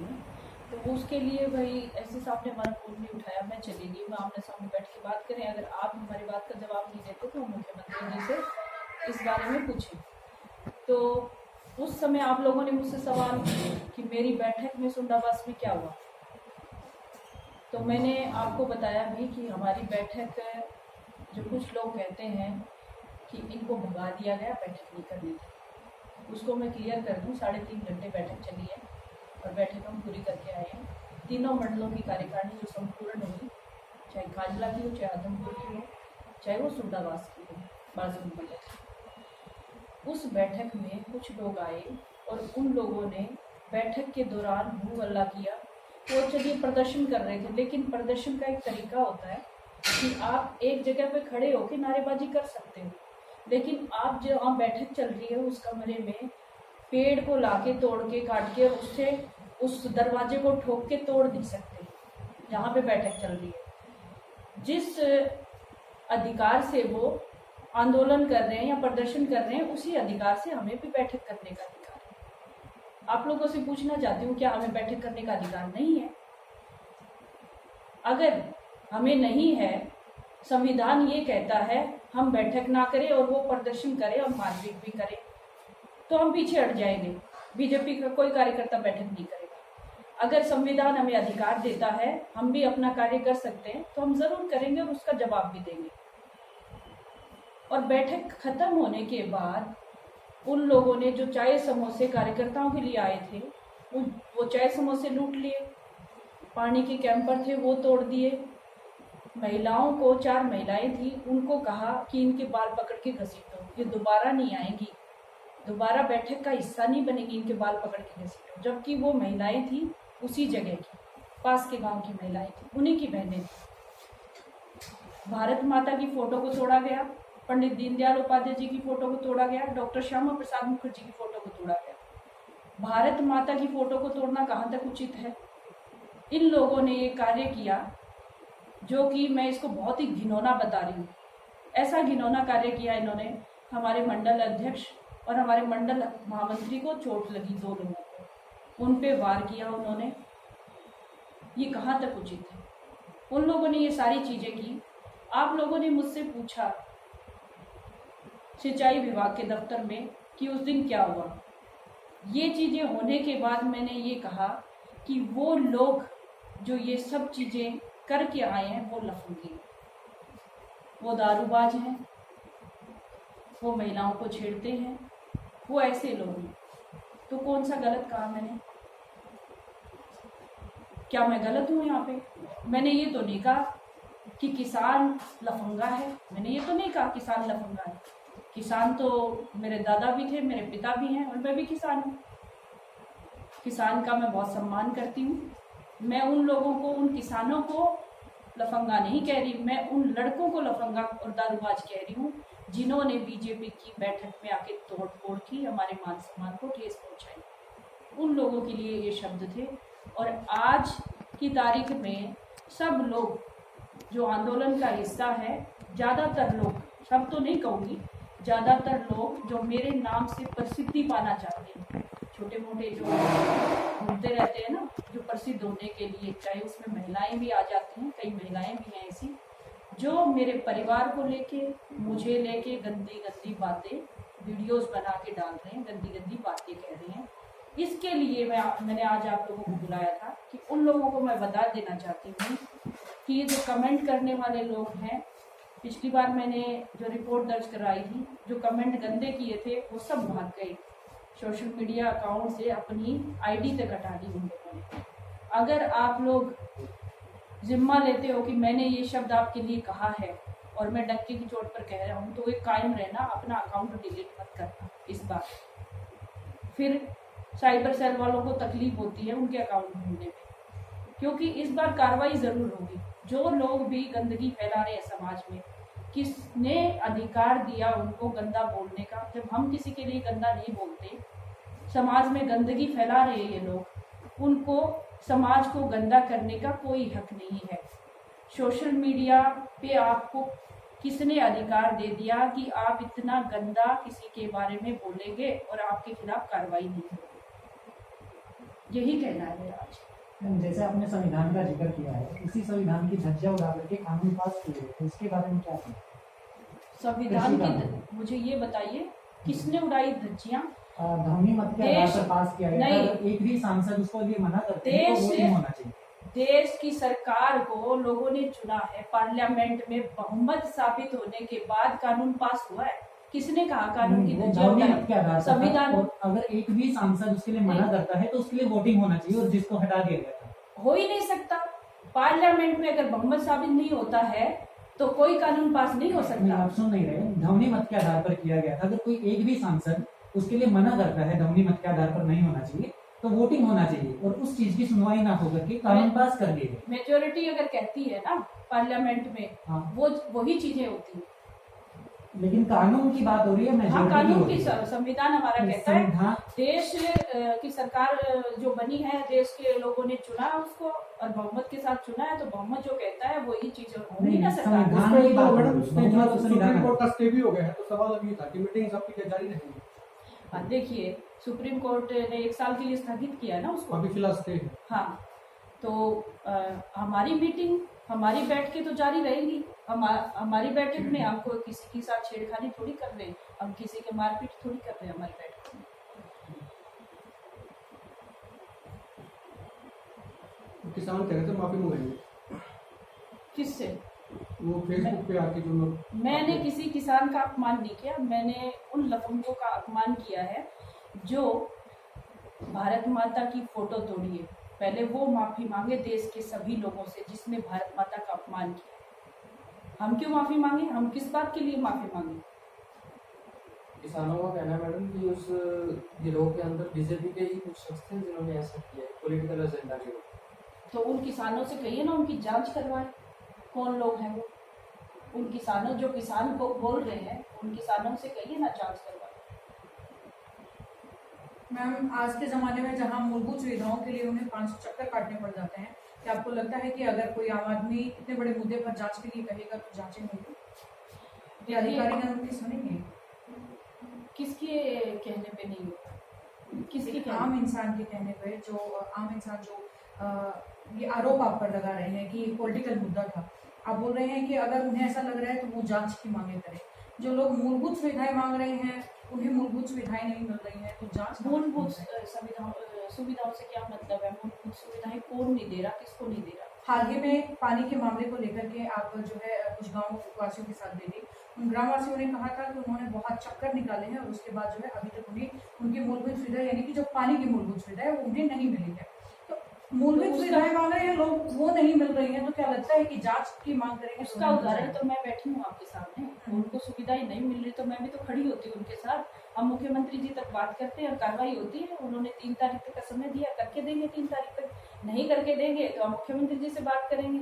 में। तो उसके लिए भाई ऐसे सामने हमारा फ़ोन नहीं उठाया, मैं चली गई, मैं आमने सामने बैठ के बात करें, अगर आप हमारी बात का जवाब नहीं देते तो हम मुख्यमंत्री जी से इस बारे में पूछें। तो उस समय आप लोगों ने मुझसे सवाल किए कि मेरी बैठक में सुंडावास में क्या हुआ। तो मैंने आपको बताया भी कि हमारी बैठक, जो कुछ लोग कहते हैं कि इनको भगा दिया गया, बैठक नहीं करनी थी, उसको मैं क्लियर कर दूं। 3.5 घंटे बैठक चली है और बैठक हम पूरी करके आए हैं। तीनों मंडलों की कार्यकारिणी जो संपूर्ण हुई, चाहे काजला की हो, चाहे आदमपुर की हो, चाहे वो सुंडावास की हो, बाजू मंडल, उस बैठक में कुछ लोग आए और उन लोगों ने बैठक के दौरान हू हल्ला किया। वो चलिए प्रदर्शन कर रहे थे, लेकिन प्रदर्शन का एक तरीका होता है कि आप एक जगह पे खड़े होकर नारेबाजी कर सकते हो, लेकिन आप जो वहाँ बैठक चल रही है उस कमरे में पेड़ को लाके तोड़ के काट के उससे उस दरवाजे को ठोक के तोड़ नहीं सकते जहाँ पे बैठक चल रही है। जिस अधिकार से वो आंदोलन कर रहे हैं या प्रदर्शन कर रहे हैं, उसी अधिकार से हमें भी बैठक करने का अधिकार है। आप लोगों से पूछना चाहती हूँ, क्या हमें बैठक करने का अधिकार नहीं है? अगर हमें नहीं है, संविधान ये कहता है हम बैठक ना करें और वो प्रदर्शन करें और मारपीट भी करें, तो हम पीछे हट जाएंगे। बीजेपी का कोई कार्यकर्ता बैठक नहीं करेगा। अगर संविधान हमें अधिकार देता है हम भी अपना कार्य कर सकते हैं, तो हम जरूर करेंगे और उसका जवाब भी देंगे। और बैठक खत्म होने के बाद उन लोगों ने जो चाय समोसे कार्यकर्ताओं के लिए आए थे, वो चाय समोसे लूट लिए, पानी के कैंपर थे वो तोड़ दिए। महिलाओं को, 4 महिलाएं थी, उनको कहा कि इनके बाल पकड़ के घसीटो, ये दोबारा नहीं आएंगी, दोबारा बैठक का हिस्सा नहीं बनेगी, इनके बाल पकड़ के घसीटो। जबकि वो महिलाएं थी उसी जगह की, पास के गांव की महिलाएं थी, उन्हीं की बहनें थी। भारत माता की फोटो को तोड़ा गया, पंडित दीनदयाल उपाध्याय जी की फोटो को तोड़ा गया, डॉक्टर श्यामा प्रसाद मुखर्जी की फोटो को तोड़ा गया। भारत माता की फोटो को तोड़ना कहाँ तक उचित है? इन लोगों ने ये कार्य किया जो कि मैं इसको बहुत ही घिनौना बता रही हूँ। ऐसा घिनौना कार्य किया इन्होंने, हमारे मंडल अध्यक्ष और हमारे मंडल महामंत्री को चोट लगी, 2 लोगों को, उन पे वार किया उन्होंने। ये कहाँ तक उचित है? उन लोगों ने ये सारी चीजें की। आप लोगों ने मुझसे पूछा सिंचाई विभाग के दफ्तर में कि उस दिन क्या हुआ। ये चीजें होने के बाद मैंने ये कहा कि वो लोग जो ये सब चीजें करके आए हैं वो लफंगे, वो दारूबाज हैं, वो महिलाओं को छेड़ते हैं, वो ऐसे लोग हैं। तो कौन सा गलत कहा मैंने? क्या मैं गलत हूँ यहाँ पे? मैंने ये तो नहीं कहा कि किसान लफंगा है, मैंने ये तो नहीं कहा किसान लफंगा है। किसान तो मेरे दादा भी थे, मेरे पिता भी हैं और मैं भी किसान हूँ। किसान का मैं बहुत सम्मान करती हूँ। मैं उन लोगों को, उन किसानों को लफंगा नहीं कह रही, मैं उन लड़कों को लफंगा और दारूबाज कह रही हूँ जिन्होंने बीजेपी की बैठक में आके तोड़ फोड़ की, हमारे मान सम्मान को ठेस पहुंचाई। उन लोगों के लिए ये शब्द थे। और आज की तारीख में सब लोग जो आंदोलन का हिस्सा है, ज़्यादातर लोग, सब तो नहीं कहूँगी, ज़्यादातर लोग जो मेरे नाम से प्रसिद्धि पाना चाहते हैं, छोटे मोटे जो घूमते रहते हैं ना, जो प्रसिद्ध होने के लिए, चाहे उसमें महिलाएं भी आ जाती हैं, कई महिलाएं भी हैं ऐसी जो मेरे परिवार को लेके, मुझे लेके गंदी गंदी बातें वीडियोस बना के डाल रहे हैं, गंदी गंदी बातें कह रहे हैं। इसके लिए मैंने आज आप लोगों को बुलाया था कि उन लोगों को मैं बता देना चाहती हूँ कि ये जो कमेंट करने वाले लोग हैं, पिछली बार मैंने जो रिपोर्ट दर्ज कराई थी, जो कमेंट गंदे किए थे वो सब भाग गए, सोशल मीडिया अकाउंट से अपनी आईडी तक हटा दी उन लोगों ने। अगर आप लोग जिम्मा लेते हो कि मैंने ये शब्द आपके लिए कहा है और मैं डंके की चोट पर कह रहा हूँ, तो एक कायम रहना, अपना अकाउंट डिलीट मत करना इस बार। फिर साइबर सेल वालों को तकलीफ होती है उनके अकाउंट ढूंढने में, क्योंकि इस बार कार्रवाई जरूर होगी। जो लोग भी गंदगी फैला रहे हैं समाज में, किसने अधिकार दिया उनको गंदा बोलने का? जब हम किसी के लिए गंदा नहीं बोलते, समाज में गंदगी फैला रहे हैं ये लोग, उनको समाज को गंदा करने का कोई हक नहीं है। सोशल मीडिया पे आपको किसने अधिकार दे दिया कि आप इतना गंदा किसी के बारे में बोलेंगे और आपके खिलाफ कार्रवाई नहीं होगी? यही कहना है मेरा आज। जैसे आपने संविधान का जिक्र किया है, इसी संविधान की धज्जियां उड़ा करके कानून पास किए तो इसके बारे में क्या कहें? संविधान की मुझे ये बताइए किसने उड़ाई धज्जियां? ध्वनि मत के आधार पर पास किया गया नहीं, अगर एक भी सांसद उसको लिए मना करते हैं तो वोटिंग होना चाहिए। देश की सरकार को लोगों ने चुना है, पार्लियामेंट में बहुमत साबित होने के बाद कानून पास हुआ है। किसने कहा कानून की धज्जियां? संविधान। अगर एक भी सांसद उसके लिए मना करता है तो उसके लिए वोटिंग होना चाहिए और जिसको हटा दिया गया था। हो ही नहीं सकता। पार्लियामेंट में अगर बहुमत साबित नहीं होता है तो कोई कानून पास नहीं हो सकता। आप सुन नहीं रहे, ध्वनि मत के आधार पर किया गया था। अगर कोई एक भी सांसद उसके लिए मना करता है ध्वनि मत के आधार पर नहीं होना चाहिए तो वोटिंग होना चाहिए और उस चीज की सुनवाई ना होकर के कानून पास कर दिए गए। मेजोरिटी अगर कहती है ना पार्लियामेंट में, हाँ, वो वही चीजें होती है। लेकिन कानून की बात हो रही है, हाँ, कानून की संविधान हमारा कहता है देश की सरकार जो बनी है देश के लोगों ने चुना उसको और बहुमत के साथ चुना है, तो बहुमत जो कहता है वही चीज होगी ना सरकार। सुप्रीम कोर्ट का स्टे भी हो गया है, तो सवाल अब ये था कि मीटिंग आपकी क्या जारी रहेगी? हाँ, देखिए सुप्रीम कोर्ट ने 1 साल के लिए स्थगित किया है ना उसको, अभी फिलहाल स्टे है। हाँ, तो हमारी मीटिंग हमारी बैठकें तो जारी रहेंगी। हमारी बैठक में हम कोई किसी के साथ छेड़खानी थोड़ी कर रहे हैं, हम किसी के मारपीट थोड़ी कर रहे हैं हमारी बैठक में। किसान कह रहे थे माफी मंगाएंगे। किससे? वो फेसबुक पे आके जो लोग। मैंने किसी किसान का अपमान नहीं किया, मैंने उन लफंगों का अपमान किया है जो भारत माता की फोटो तोड़ी है। पहले वो माफी मांगे देश के सभी लोगों से जिसने भारत माता का अपमान किया। हम क्यों माफी मांगे? हम किस बात के लिए माफी मांगे? किसानों का कहना है मैडम कि उस गिरोह के अंदर बीजेपी के ही कुछ शख्स थे जिन्होंने ऐसा किया है पॉलिटिकल एजेंडा के ऊपर। तो उन किसानों से कहिए ना उनकी जांच करवाए, कौन लोग हैं वो। उन किसानों जो किसान को बोल रहे हैं उन किसानों से कहिए ना जांच करवाए। मैम, आज के ज़माने में जहाँ मूलभूत सुविधाओं के लिए उन्हें 500 चक्कर काटने पड़ जाते हैं, क्या आपको लगता है कि अगर कोई आम आदमी इतने बड़े मुद्दे पर जांच के लिए कहेगा तो जांचें होंगी? ये अधिकारी का नोटिस सुनेंगे? किसके कहने पे नहीं होता? किसके आम इंसान के कहने पे, जो आम इंसान जो ये आरोप आप पर लगा रहे हैं कि पॉलिटिकल मुद्दा था, आप बोल रहे हैं कि अगर उन्हें ऐसा लग रहा है तो वो जांच की मांगे करें। जो लोग मूलभूत सुविधाएं मांग रहे हैं उन्हें मूलभूत सुविधाएं नहीं मिल रही हैं तो जांच। मूलभूत सुविधाओं से क्या मतलब है? मूलभूत सुविधाएं कौन नहीं दे रहा, किसको नहीं दे रहा? हाल ही में पानी के मामले को लेकर के आप जो है कुछ गाँव वासियों के साथ मिली, उन ग्रामवासियों ने कहा था कि उन्होंने बहुत चक्कर निकाले हैं और उसके बाद जो है अभी तक उन्हें उनकी मूलभूत सुविधा यानी कि जो पानी की मूलभूत सुविधा है वो उन्हें नहीं मिली है। तो मूलभूत सुविधाएं मांग रहे हैं लोग, वो नहीं मिल रही है, तो क्या लगता है कि जांच की मांग करेंगे? उसका उदाहरण तो मैं बैठी हूँ आपके सामने। उनको सुविधाएं नहीं मिल रही तो मैं भी तो खड़ी होती हूँ उनके साथ। हम मुख्यमंत्री जी तक बात करते हैं और कार्रवाई होती है। उन्होंने 3 तारीख तक का समय दिया, करके देंगे। 3 तारीख तक नहीं करके देंगे तो हम मुख्यमंत्री जी से बात करेंगे।